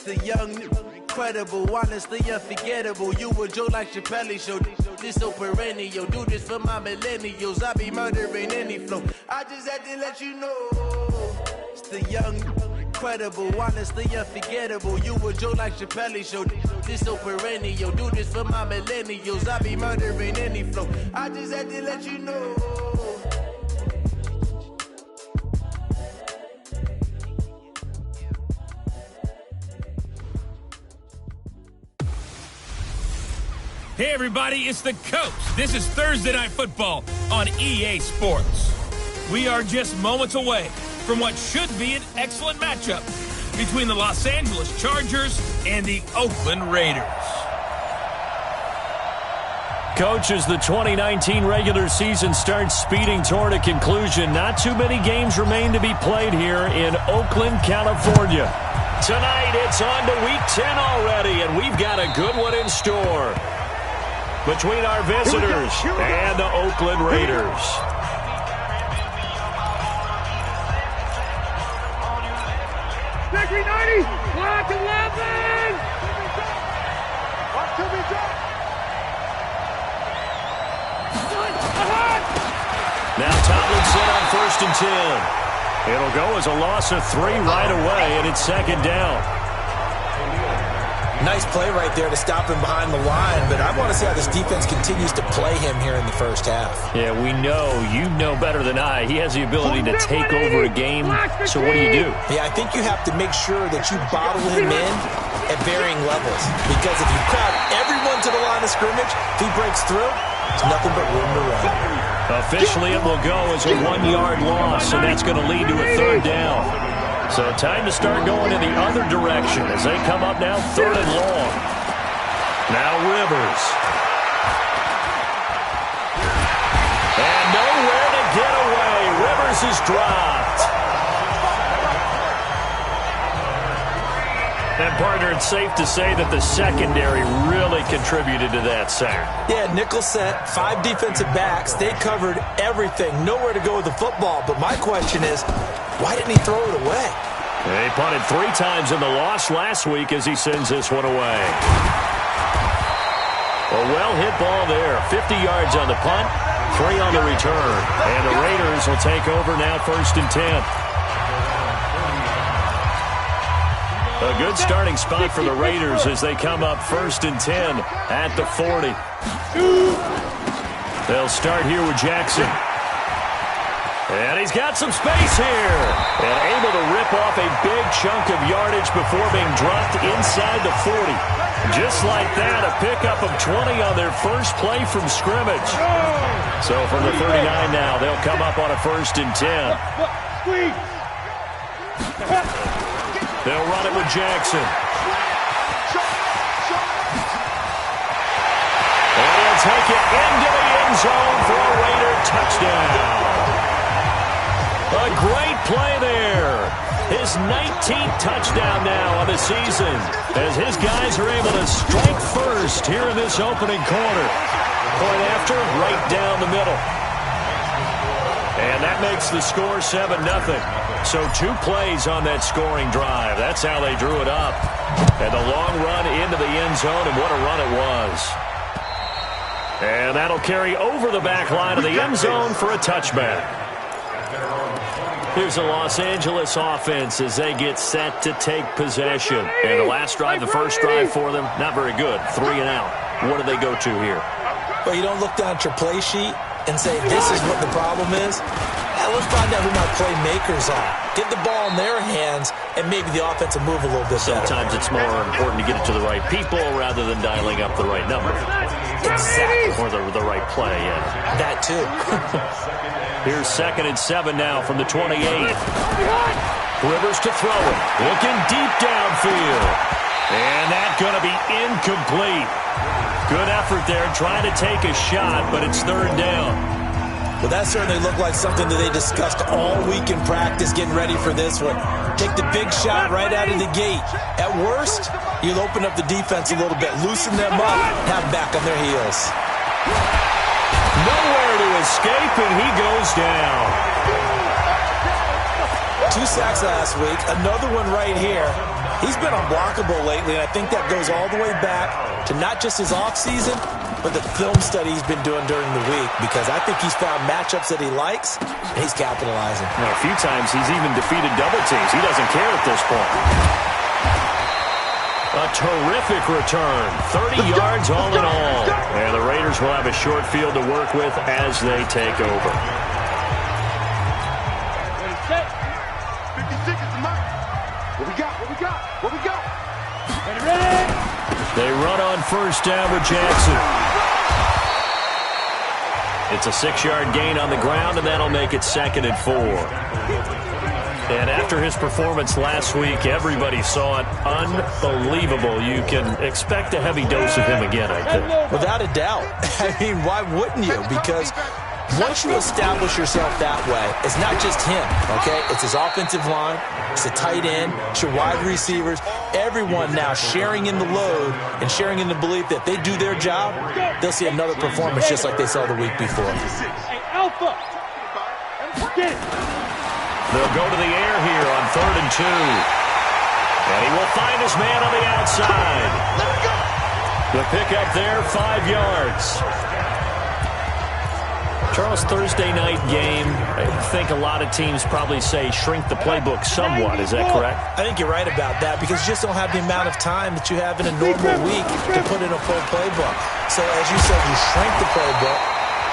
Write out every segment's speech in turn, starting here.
The young, incredible, honestly unforgettable. You a Joe like Chappelle show. This so perennial. Do this for my millennials. I be murdering any flow. I just had to let you know. It's the young, incredible, honestly unforgettable. You a Joe like Chappelle show. This so perennial. Do this for my millennials. I be murdering any flow. I just had to let you know. Hey everybody, it's the Coach. This is Thursday Night Football on EA Sports. We are just moments away from what should be an excellent matchup between the Los Angeles Chargers and the Oakland Raiders. Coach, as the 2019 regular season starts speeding toward a conclusion, not too many games remain to be played here in Oakland, California. Tonight, it's on to Week 10 already, and we've got a good one in store between our visitors and the Oakland Raiders. Victory 90, block 11. Watch till we drop. Now Tomlinson on 1st and 10. It'll go as a loss of 3 right away, and it's 2nd down. Nice play right there to stop him behind the line, but I want to see how this defense continues to play him here in the first half. Yeah, we know. You know better than I. He has the ability to take over a game, so what do? Yeah, I think you have to make sure that you bottle him in at varying levels, because if you crowd everyone to the line of scrimmage, if he breaks through, there's nothing but room to run. Officially, it will go as a 1-yard loss, and that's going to lead to a 3rd down. So time to start going in the other direction as they come up now 3rd and long. Now Rivers. And nowhere to get away. Rivers is dropped. And, partner, it's safe to say that the secondary really contributed to that sack. Yeah, nickel set, 5 defensive backs. They covered everything. Nowhere to go with the football. But my question is, why didn't he throw it away? He punted 3 times in the loss last week as he sends this one away. A well-hit ball there. 50 yards on the punt, 3 on the return. And the Raiders will take over now 1st and 10. A good starting spot for the Raiders as they come up 1st and 10 at the 40. They'll start here with Jackson. And he's got some space here. And able to rip off a big chunk of yardage before being dropped inside the 40. Just like that, a pickup of 20 on their first play from scrimmage. So from the 39 now, they'll come up on a 1st and 10. They'll run it with Jackson. And he'll take it into the end zone for a Raider touchdown. A great play there. His 19th touchdown now on the season as his guys are able to strike first here in this opening quarter. Point after, right down the middle. And that makes the score 7-0. So 2 plays on that scoring drive. That's how they drew it up. And the long run into the end zone, and what a run it was. And that'll carry over the back line of the end zone for a touchback. Here's the Los Angeles offense as they get set to take possession. And the last drive, the first drive for them, not very good. 3 and out. What do they go to here? Well, you don't look down at your play sheet and say, this is what the problem is. Let's find out who my playmakers are. Get the ball in their hands, and maybe the offense will move a little bit better. Sometimes it's more important to get it to the right people rather than dialing up the right number. Exactly. Or the right play, yeah. That too. Here's 2nd and 7 now from the 28. Rivers to throw it. Looking deep downfield. And that's going to be incomplete. Good effort there trying to take a shot, but it's 3rd down. Well, that certainly looked like something that they discussed all week in practice getting ready for this one. Take the big shot right out of the gate. At worst, you'll open up the defense a little bit, loosen them up, have them back on their heels. Nowhere to escape, and he goes down. 2 sacks last week, another one right here. He's been unblockable lately, and I think that goes all the way back to not just his offseason, but the film study he's been doing during the week, because I think he's found matchups that he likes, and he's capitalizing. Well, a few times he's even defeated double teams. He doesn't care at this point. A terrific return. 30 yards all in all. And the Raiders will have a short field to work with as they take over. Set. 56 is the mark. What we got? What we got? What we got? Ready? They run on first down with Jackson. It's a 6-yard gain on the ground, and that'll make it 2nd and 4. And after his performance last week, everybody saw it. Unbelievable. You can expect a heavy dose of him again, I think. Without a doubt. I mean, why wouldn't you? Because once you establish yourself that way, it's not just him, okay? It's his offensive line, it's the tight end, it's your wide receivers, everyone now sharing in the load and sharing in the belief that they do their job, they'll see another performance just like they saw the week before. Hey, Alpha. Get it. They'll go to the air here on 3rd and 2. And he will find his man on the outside. The pickup there, 5 yards. Charles, Thursday night game, I think a lot of teams probably say shrink the playbook somewhat. Is that correct? I think you're right about that, because you just don't have the amount of time that you have in a normal week to put in a full playbook. So as you said, you shrink the playbook,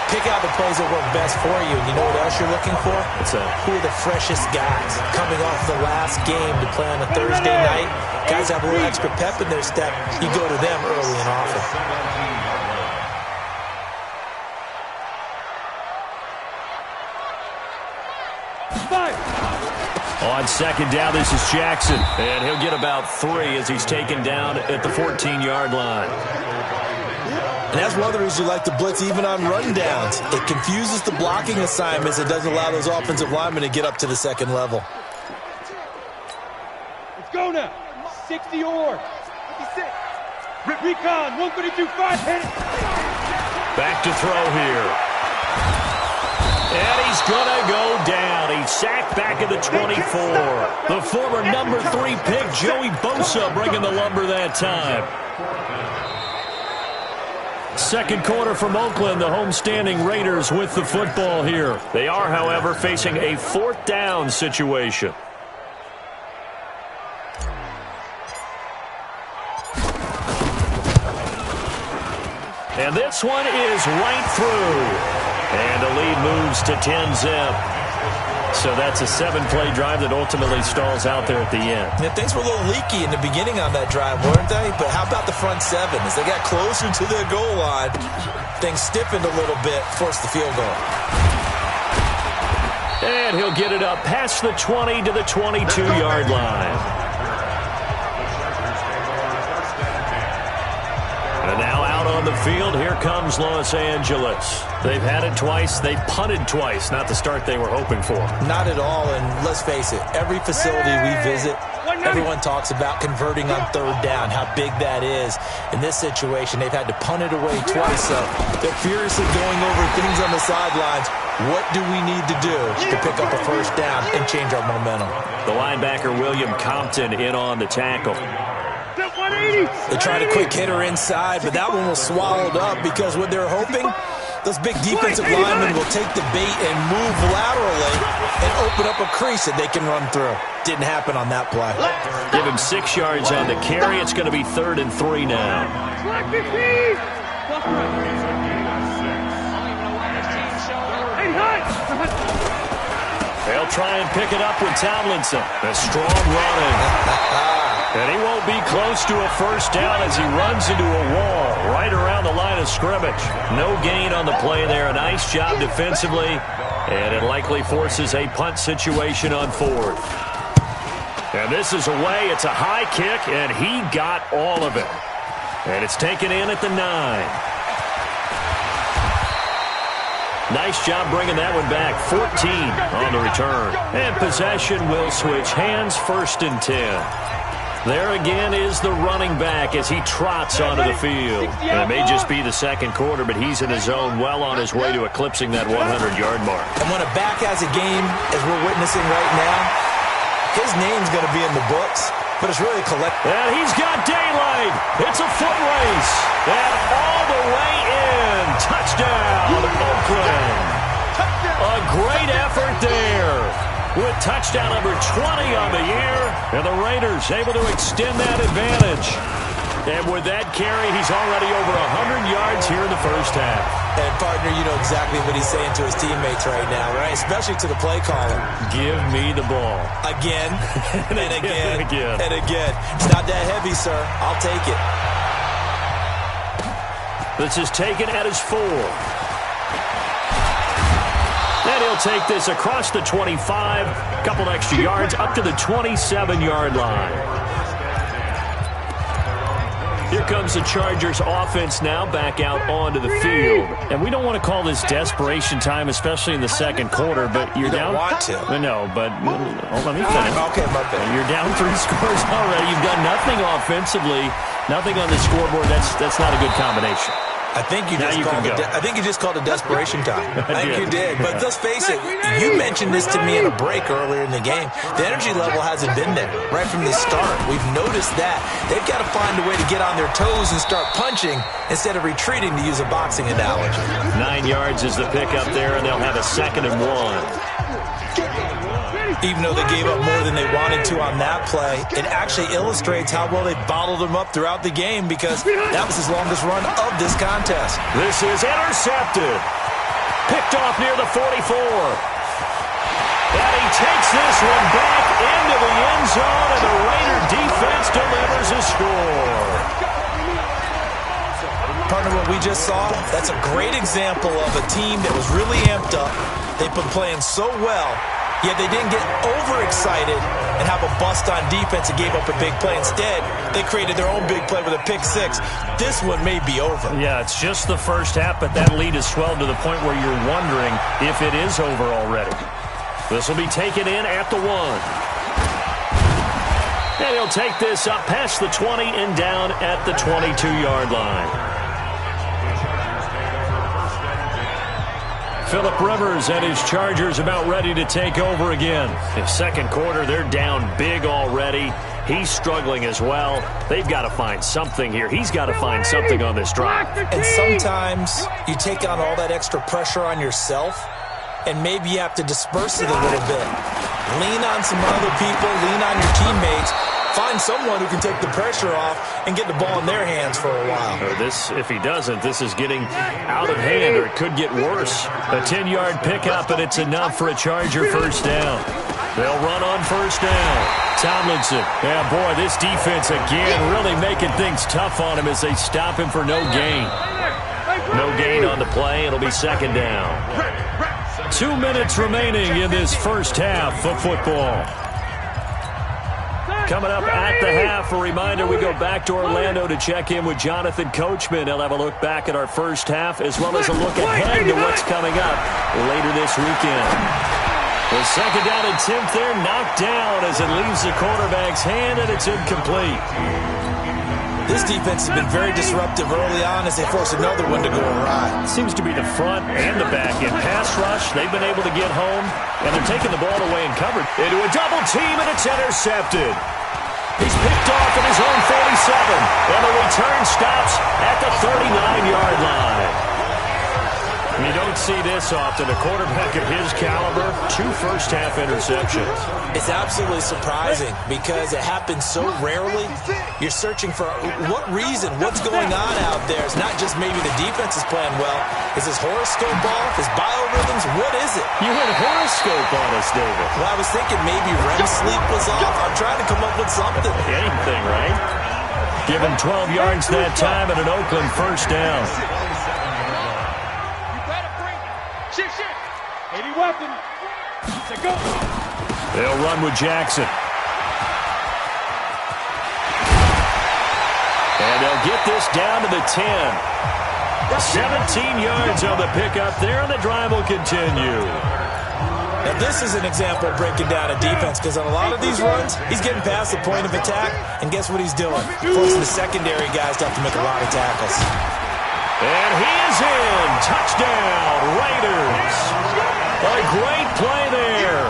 pick out the plays that work best for you. You know what else you're looking for? What's that? Who are the freshest guys coming off the last game to play on a Thursday night? Guys have a little extra pep in their step. You go to them early and often. On 2nd down, this is Jackson. And he'll get about 3 as he's taken down at the 14-yard line. And that's one of the reasons you like to blitz even on rundowns. It confuses the blocking assignments. It doesn't allow those offensive linemen to get up to the second level. Let's go now. 60 or 56. Recon, 132.5. Hit it. Back to throw here. And he's going to go down. He's sacked back at the 24. The former number 3 pick, Joey Bosa, bringing the lumber that time. Second quarter from Oakland, the homestanding Raiders with the football here. They are, however, facing a 4th down situation. And this one is right through. And the lead moves to 10-zip. So that's a 7-play drive that ultimately stalls out there at the end. Yeah, things were a little leaky in the beginning on that drive, weren't they? But how about the front 7? As they got closer to their goal line, things stiffened a little bit, forced the field goal. And he'll get it up past the 20 to the 22-yard line. And now out on the field, here comes Los Angeles. They've had it twice. They've punted twice. Not the start they were hoping for. Not at all, and let's face it, every facility we visit, everyone talks about converting on 3rd down, how big that is. In this situation, they've had to punt it away twice, so they're furiously going over things on the sidelines. What do we need to do to pick up a 1st down and change our momentum? The linebacker, William Compton, in on the tackle. They tried a quick hitter inside, but that one was swallowed up because what they're hoping, those big defensive linemen will take the bait and move laterally and open up a crease that they can run through. Didn't happen on that play. Give him 6 yards on the carry. It's going to be 3rd and 3 now. They'll try and pick it up with Tomlinson. A strong running. And he won't be close to a 1st down as he runs into a wall right around the line of scrimmage. No gain on the play there. A nice job defensively. And it likely forces a punt situation on 4th. And this is away. It's a high kick, and he got all of it. And it's taken in at the 9. Nice job bringing that one back. 14 on the return. And possession will switch hands, 1st and 10. There again is the running back as he trots onto the field. And it may just be the second quarter, but he's in his zone, well on his way to eclipsing that 100-yard mark. And when a back has a game, as we're witnessing right now, his name's going to be in the books. but it's really a collective. And he's got daylight. It's a foot race. And all the way in. Touchdown, Oakland. A great effort there. With touchdown number 20 on the year. And the Raiders able to extend that advantage. And with that carry, he's already over 100 yards here in the first half. And, partner, you know exactly what he's saying to his teammates right now, right? Especially to the play caller. Give me the ball. Again, and again, and again. and again. It's not that heavy, sir. I'll take it. This is taken at his 4. And he'll take this across the 25. A couple extra yards up to the 27-yard line. Here comes the Chargers offense now back out onto the field. And we don't want to call this desperation time, especially in the second quarter, but you're down. You don't want to. No, but let me finish. Okay, my bad. You're down 3 scores already. You've done nothing offensively, nothing on the scoreboard. That's not a good combination. I think you just called it desperation time. I think you did. But let's face it, you mentioned this to me in a break earlier in the game. The energy level hasn't been there right from the start. We've noticed that. They've got to find a way to get on their toes and start punching instead of retreating, to use a boxing analogy. 9 yards is the pickup there, and they'll have a 2nd and 1. Even though they gave up more than they wanted to on that play, it actually illustrates how well they bottled them up throughout the game, because that was his longest run of this contest. This is intercepted. Picked off near the 44. And he takes this one back into the end zone, and the Raider defense delivers a score. Partner, what we just saw, that's a great example of a team that was really amped up. They've been playing so well, yet they didn't get overexcited and have a bust on defense and gave up a big play. Instead, they created their own big play with a pick 6. This one may be over. Yeah, it's just the first half, but that lead has swelled to the point where you're wondering if it is over already. This will be taken in at the 1. And he'll take this up past the 20 and down at the 22-yard line. Phillip Rivers and his Chargers about ready to take over again. In second quarter, they're down big already. He's struggling as well. They've got to find something here. He's got to find something on this drive. And sometimes you take on all that extra pressure on yourself, and maybe you have to disperse it a little bit. Lean on some other people. Lean on your teammates. Find someone who can take the pressure off and get the ball in their hands for a while. If he doesn't, this is getting out of hand, or it could get worse. A 10-yard pickup, and it's enough for a Charger first down. They'll run on first down. Tomlinson. Yeah, boy, this defense again really making things tough on him as they stop him for no gain. No gain on the play. It'll be 2nd down. 2 minutes remaining in this first half of football. Coming up at the half, a reminder, we go back to Orlando to check in with Jonathan Coachman. He'll have a look back at our first half, as well as a look ahead to what's coming up later this weekend. The 2nd down and 10th there, knocked down as it leaves the quarterback's hand, and it's incomplete. This defense has been very disruptive early on as they force another one to go awry. Seems to be the front and the back. In pass rush, they've been able to get home, and they're taking the ball away and covered. Into a double team, and it's intercepted. He's picked off at his own 47, and the return stops at the 39-yard line. You don't see this often. A quarterback of his caliber, 2 first-half interceptions. It's absolutely surprising because it happens so rarely. You're searching for what reason, what's going on out there. It's not just maybe the defense is playing well. Is his horoscope off? His biorhythms? What is it? You had a horoscope on us, David. Well, I was thinking maybe REM sleep was off. I'm trying to come up with something. Anything, right? Give him 12 yards that time and an Oakland first down. Any weapon. Go. They'll run with Jackson. And they'll get this down to the 10. 17 yards on the pickup there, and the drive will continue. Now, this is an example of breaking down a defense, because on a lot of these runs, he's getting past the point of attack, and guess what he's doing? Forcing the secondary guys to have to make a lot of tackles. And he is in. Touchdown, Raiders. A great play there.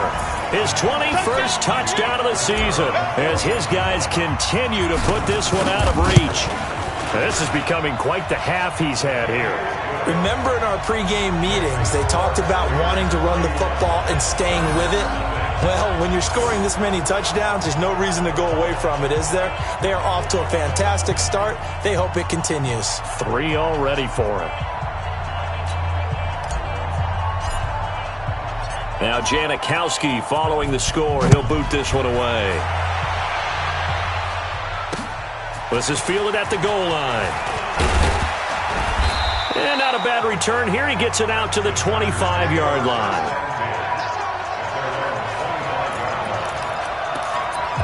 his 21st touchdown of the season as his guys continue to put this one out of reach. This is becoming quite the half he's had here. Remember in our pregame meetings, they talked about wanting to run the football and staying with it? Well, when you're scoring this many touchdowns, there's no reason to go away from it, is there? They are off to a fantastic start. They hope it continues. 3 already for him. Now Janikowski following the score. He'll boot this one away. This is fielded at the goal line. And not a bad return here. He gets it out to the 25-yard line.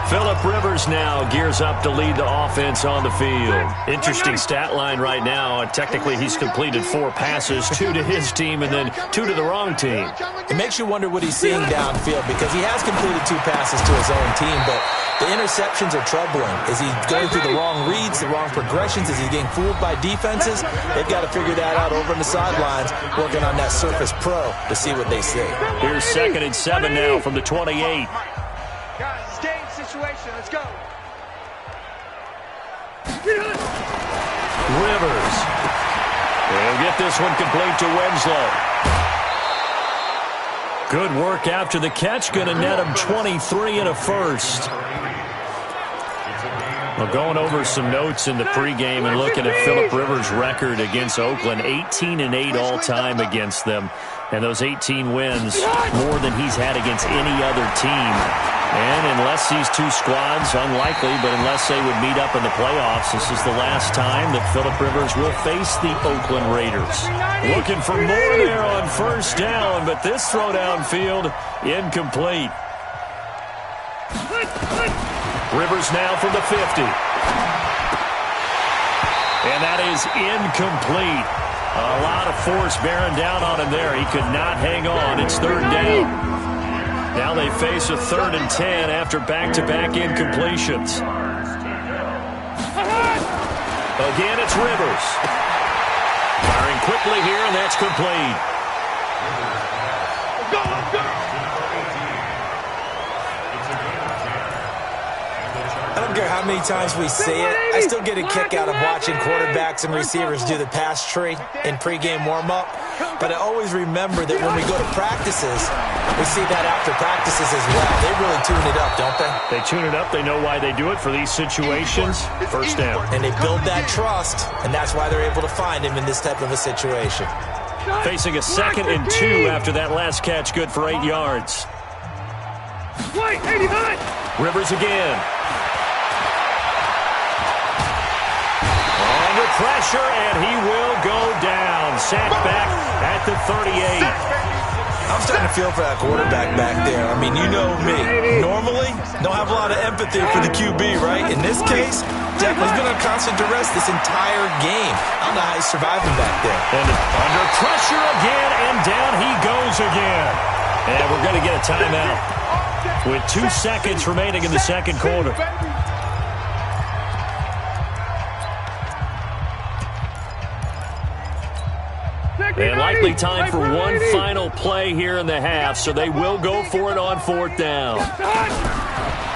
Phillip Rivers now gears up to lead the offense on the field. Interesting stat line right now. Technically, he's completed 4 passes, 2 to his team and then 2 to the wrong team. It makes you wonder what he's seeing downfield because he has completed 2 passes to his own team, but the interceptions are troubling. Is he going through the wrong reads, the wrong progressions? Is he getting fooled by defenses? They've got to figure that out over on the sidelines, working on that Surface Pro to see what they see. Here's 2nd and 7 now from the 28. Guys, game situation. Let's go. Rivers. He'll get this one complete to Winslow. Good work after the catch. Going to net him 23 and a first. Well, going over some notes in the pregame and looking at Phillip Rivers' record against Oakland, 18-8 all-time against them. And those 18 wins, more than he's had against any other team. And unless these two squads, unlikely, but unless they would meet up in the playoffs, this is the last time that Phillip Rivers will face the Oakland Raiders. Looking for more there on first down, but this throw downfield incomplete. Rivers now from the 50. And that is incomplete. A lot of force bearing down on him there. He could not hang on. It's 3rd down. Now they face a 3rd and 10 after back-to-back incompletions. Again, it's Rivers. Firing quickly here, and that's complete. Let's go, let's go. I don't care how many times we say it, I still get a kick out of watching quarterbacks and receivers do the pass tree in pregame warm-up. But I always remember that when we go to practices, we see that after practices as well. They really tune it up, don't they? They tune it up. They know why they do it for these situations. First down. And they build that trust, and that's why they're able to find him in this type of a situation. Facing a 2nd and 2 after that last catch, good for 8 yards. Rivers again. Under pressure, and he will go down. Sacked back at the 38. I'm starting to feel for that quarterback back there. I mean, you know me. Normally, don't have a lot of empathy for the QB, right? In this case, definitely been on constant duress this entire game. I don't know how he's surviving back there. And under pressure again, and down he goes again. And we're going to get a timeout with 2 seconds remaining in the second quarter. And likely time for one final play here in the half, so they will go for it on 4th down.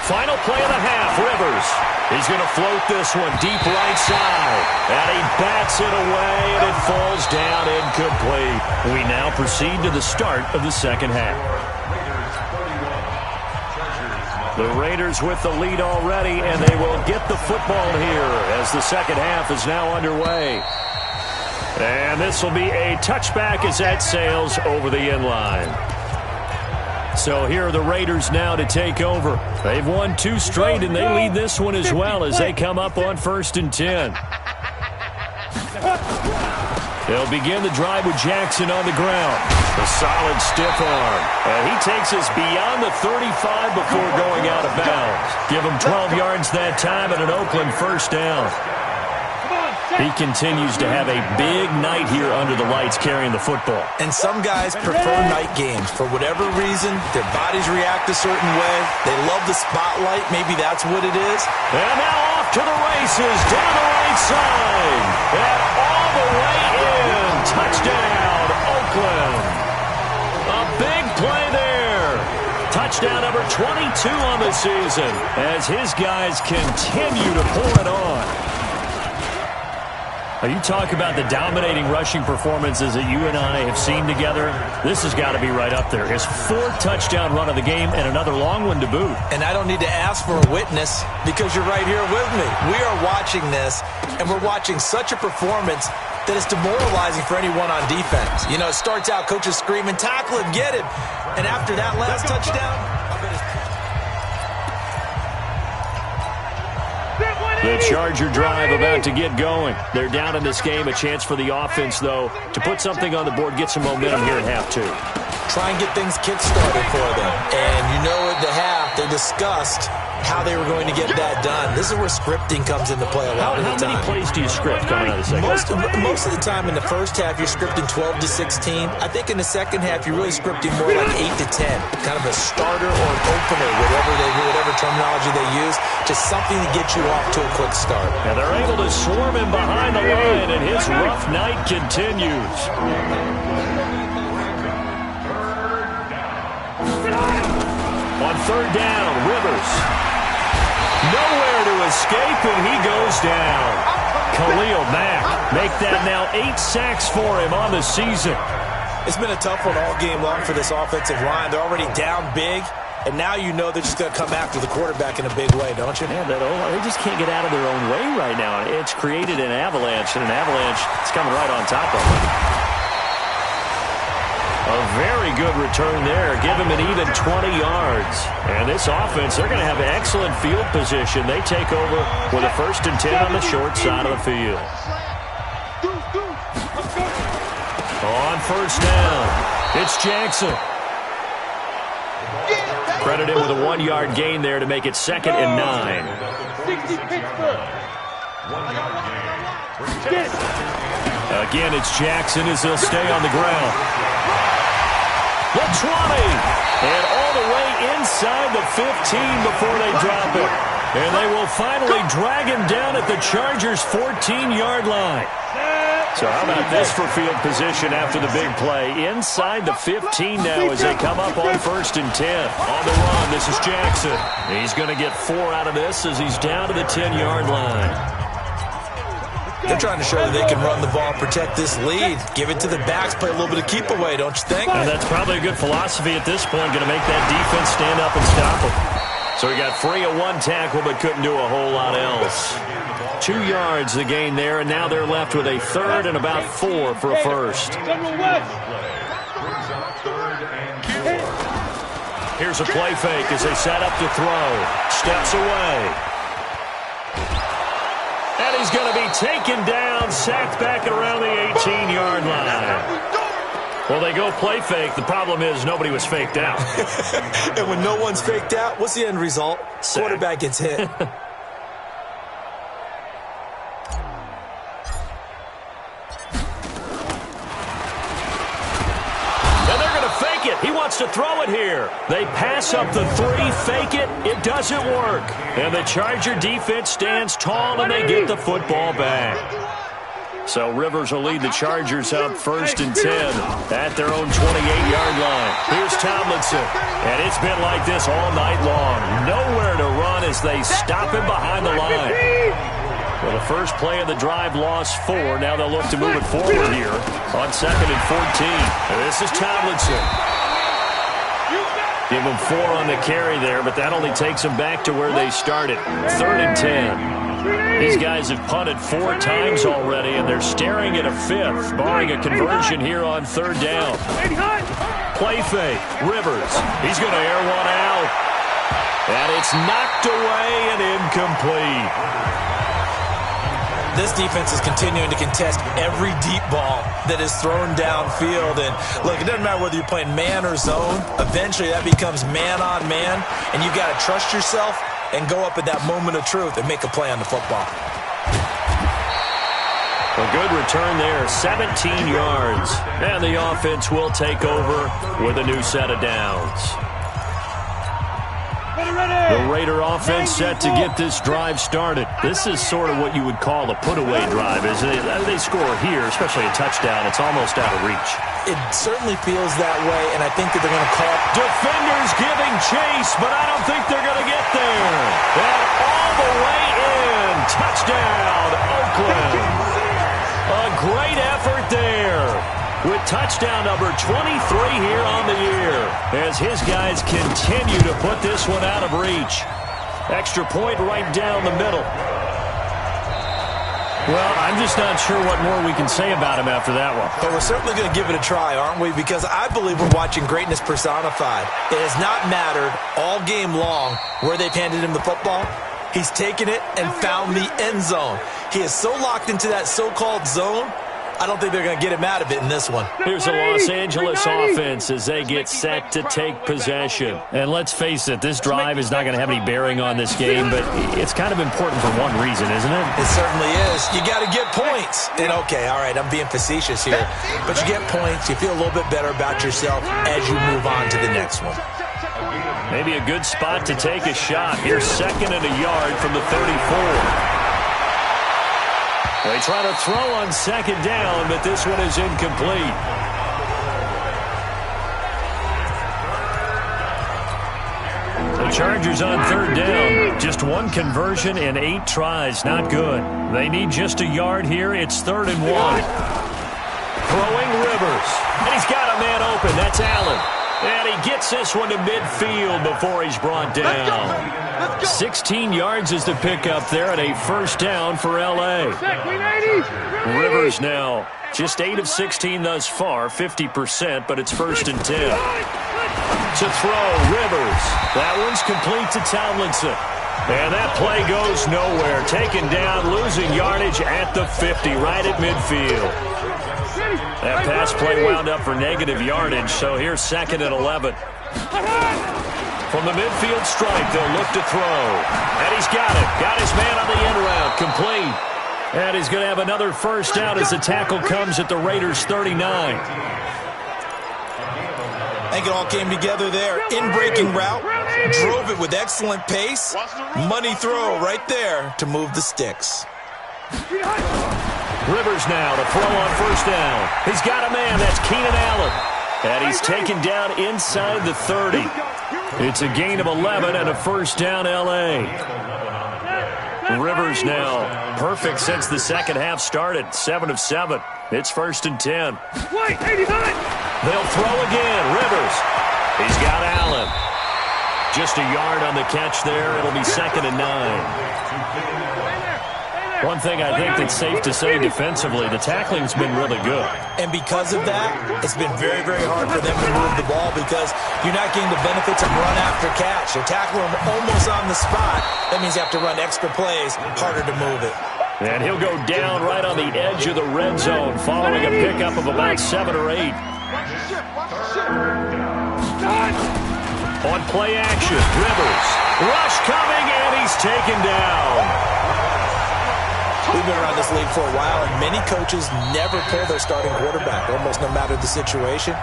Final play of the half, Rivers. He's going to float this one deep right side. And he bats it away, and it falls down incomplete. We now proceed to the start of the second half. The Raiders with the lead already, and they will get the football here as the second half is now underway. And this will be a touchback as that sails over the end line. So here are the Raiders now to take over. They've won 2 straight, and they lead this one as well as they come up on 1st and 10. They'll begin the drive with Jackson on the ground. A solid stiff arm. And he takes us beyond the 35 before going out of bounds. Give him 12 yards that time and an Oakland first down. He continues to have a big night here under the lights carrying the football. And some guys prefer night games. For whatever reason, their bodies react a certain way. They love the spotlight. Maybe that's what it is. And now off to the races, down the right side. And all the way in. Touchdown, Oakland. A big play there. Touchdown number 22 on the season as his guys continue to pour it on. Now, you talk about the dominating rushing performances that you and I have seen together. This has got to be right up there. His 4th touchdown run of the game and another long one to boot. And I don't need to ask for a witness because you're right here with me. We are watching this, and we're watching such a performance that is demoralizing for anyone on defense. You know, it starts out, coaches screaming, tackle him, get him. And after that last touchdown, the Charger drive about to get going. They're down in this game. A chance for the offense, though, to put something on the board, get some momentum here at half 2. Try and get things kick-started for them. And you know at the half, they discussed how they were going to get that done. This is where scripting comes into play a lot of the time. How many plays do you script coming out of the second half? Most of the time in the first half, you're scripting 12 to 16. I think in the second half, you're really scripting more like 8 to 10. Kind of a starter or an opener, whatever terminology they use. Just something to get you off to a quick start. And they're able to swarm him behind the line, and his rough night continues. On 3rd down, Rivers. Nowhere to escape, and he goes down. Khalil Mack make that now 8 sacks for him on the season. It's been a tough one all game long for this offensive line. They're already down big, and now you know they're just going to come after the quarterback in a big way, don't you? Man, they just can't get out of their own way right now. It's created an avalanche, and an avalanche is coming right on top of them. A very good return there. Give him an even 20 yards. And this offense, they're going to have excellent field position. They take over with a 1st and 10 on the short side of the field. On 1st down, it's Jackson. Credit him with a 1-yard gain there to make it 2nd and 9. 60 Pittsburgh. Again, it's Jackson as he'll stay on the ground. The 20, and all the way inside the 15 before they drop it. And they will finally drag him down at the Chargers' 14-yard line. So how about this for field position after the big play? Inside the 15 now as they come up on 1st and 10. On the run, this is Jackson. He's going to get 4 out of this as he's down to the 10-yard line. They're trying to show that they can run the ball, protect this lead, give it to the backs, play a little bit of keep away, don't you think? And that's probably a good philosophy at this point, going to make that defense stand up and stop them. So he got free of 1 tackle but couldn't do a whole lot else. 2 yards the gain there, and now they're left with a 3rd and about 4 for a 1st. Here's a play fake as they set up to throw. Steps away. And he's going to be taken down, sacked back at around the 18-yard line. Well, they go play fake. The problem is nobody was faked out. And when no one's faked out, what's the end result? Sack. Quarterback gets hit. He wants to throw it here. They pass up the 3, fake it. It doesn't work. And the Charger defense stands tall, and they get the football back. So Rivers will lead the Chargers up 1st and 10 at their own 28-yard line. Here's Tomlinson. And it's been like this all night long. Nowhere to run as they stop him behind the line. Well, the first play of the drive lost 4. Now they'll look to move it forward here on 2nd and 14. And this is Tomlinson. Give them 4 on the carry there, but that only takes them back to where they started. 3rd and 10. These guys have punted 4 times already, and they're staring at a 5th, barring a conversion here on 3rd down. Play fake. Rivers. He's going to air one out. And it's knocked away and incomplete. This defense is continuing to contest every deep ball that is thrown downfield. And, look, it doesn't matter whether you're playing man or zone. Eventually, that becomes man on man. And you've got to trust yourself and go up at that moment of truth and make a play on the football. A good return there, 17 yards. And the offense will take over with a new set of downs. The Raider offense set to get this drive started. This is sort of what you would call a put-away drive. As they score here, especially a touchdown, it's almost out of reach. It certainly feels that way, and I think that they're going to call. Defenders giving chase, but I don't think they're going to get there. And all the way in. Touchdown, Oakland. A great effort there. With touchdown number 23 here on the year, as his guys continue to put this one out of reach. Extra point right down the middle. Well, I'm just not sure what more we can say about him after that one. But we're certainly going to give it a try, aren't we? Because I believe we're watching greatness personified. It has not mattered all game long where they've handed him the football. He's taken it and found the end zone. He is so locked into that so-called zone, I don't think they're going to get him out of it in this one. Here's the Los Angeles offense as they get set to take possession. And let's face it, this drive is not going to have any bearing on this game, but it's kind of important for one reason, isn't it? It certainly is. You got to get points. And okay, all right, I'm being facetious here, but you get points, you feel a little bit better about yourself as you move on to the next one. Maybe a good spot to take a shot. Here's 2nd and a yard from the 34. They try to throw on 2nd down, but this one is incomplete. The Chargers on 3rd down. Just 1 conversion and 8 tries. Not good. They need just a yard here. It's 3rd and 1. Throwing Rivers. And he's got a man open. That's Allen. And he gets this one to midfield before he's brought down. 16 yards is the pickup there and a 1st down for L.A. Rivers now just 8 of 16 thus far, 50%, but it's 1st and 10. To throw, Rivers. That one's complete to Tomlinson. And that play goes nowhere. Taken down, losing yardage at the 50, right at midfield. That pass play wound up for negative yardage, so here's 2nd and 11. From the midfield stripe, they'll look to throw. And he's got it. Got his man on the end route. Complete. And he's going to have another 1st down as the tackle comes at the Raiders' 39. I think it all came together there. In-breaking route. Drove it with excellent pace. Money throw right there to move the sticks. Rivers now to throw on 1st down. He's got a man. That's Keenan Allen. And he's taken down inside the 30. It's a gain of 11 and a 1st down L.A. Rivers now perfect since the 2nd half started. 7 of 7. It's 1st and 10. They'll throw again. Rivers. He's got Allen. Just a yard on the catch there. It'll be 2nd and 9. One thing I think that's safe to say defensively, the tackling's been really good. And because of that, it's been very, very hard for them to move the ball because you're not getting the benefits of run after catch. You're tackling them almost on the spot. That means you have to run extra plays, harder to move it. And he'll go down right on the edge of the red zone following a pickup of about 7 or 8. On play action, Rivers. Rush coming, and he's taken down. We've been around this league for a while, and many coaches never pull their starting quarterback, almost no matter the situation.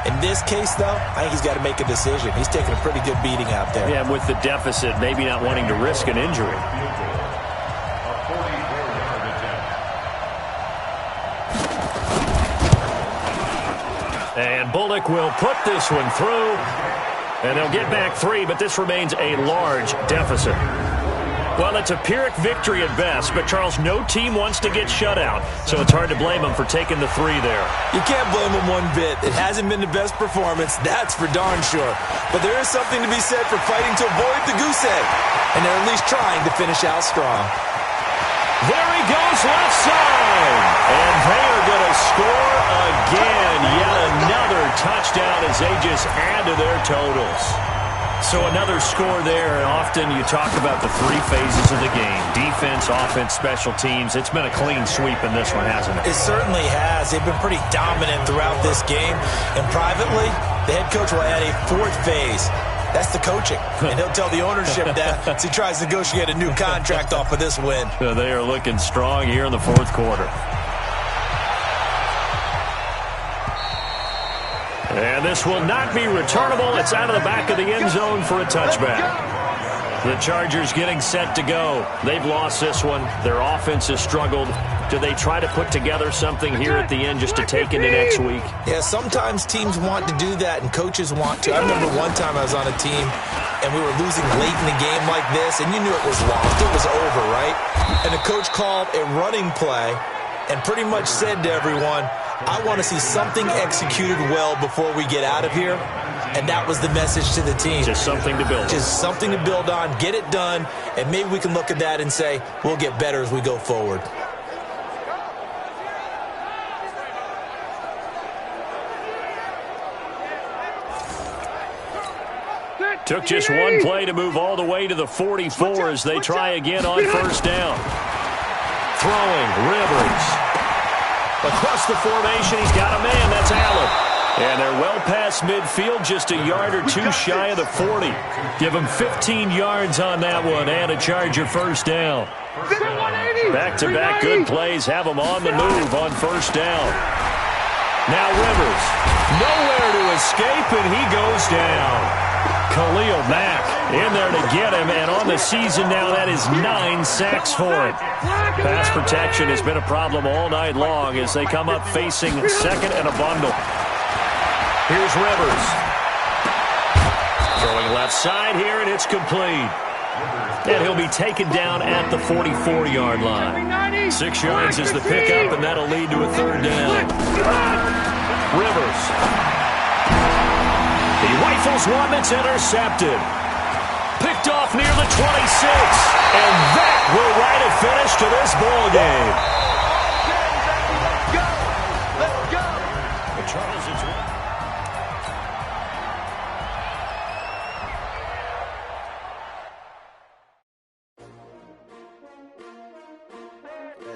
In this case, though, I think he's got to make a decision. He's taking a pretty good beating out there. Yeah, with the deficit, maybe not wanting to risk an injury. And Bullock will put this one through, and they'll get back 3, but this remains a large deficit. Well, it's a Pyrrhic victory at best, but, Charles, no team wants to get shut out, so it's hard to blame them for taking the 3 there. You can't blame them one bit. It hasn't been the best performance, that's for darn sure. But there is something to be said for fighting to avoid the goose egg, and they're at least trying to finish out strong. There he goes, left side. And they are going to score again. Yet another touchdown as they just add to their totals. So another score there, and often you talk about the 3 phases of the game. Defense, offense, special teams. It's been a clean sweep in this one, hasn't it? It certainly has. They've been pretty dominant throughout this game. And privately, the head coach will add a 4th phase. That's the coaching. And he'll tell the ownership that as he tries to negotiate a new contract off of this win. So they are looking strong here in the 4th quarter. And this will not be returnable. It's out of the back of the end zone for a touchback. The Chargers getting set to go. They've lost this one. Their offense has struggled. Do they try to put together something here at the end just to take into next week? Yeah, sometimes teams want to do that and coaches want to. I remember one time I was on a team and we were losing late in the game like this, and you knew it was lost. It was over, right? And the coach called a running play and pretty much said to everyone, I want to see something executed well before we get out of here. And that was the message to the team. Just something to build on. Just something to build on, get it done, and maybe we can look at that and say, we'll get better as we go forward. Took just one play to move all the way to the 44 as they try again on first down. Throwing, Rivers. Across the formation, he's got a man. That's Allen. And they're well past midfield, just a yard or two shy of the 40. Give them 15 yards on that one and a Charger first down. Back-to-back good plays have them on the move on first down. Now Rivers, nowhere to escape, and he goes down. Khalil Mack in there to get him, and on the season now, that is 9 sacks for him. Pass protection has been a problem all night long as they come up facing second and a bundle. Here's Rivers. Throwing left side here, and it's complete. And he'll be taken down at the 44-yard line. 6 yards is the pickup, and that'll lead to a third down. Rivers. He rifles one that's intercepted. Picked off near the 26. And that will write a finish to this ball game. Let's go. The Charles is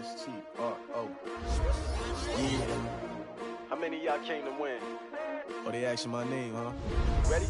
S-T-R-O. Yeah. How many of y'all came to win? Oh, they asking my name, huh? Ready?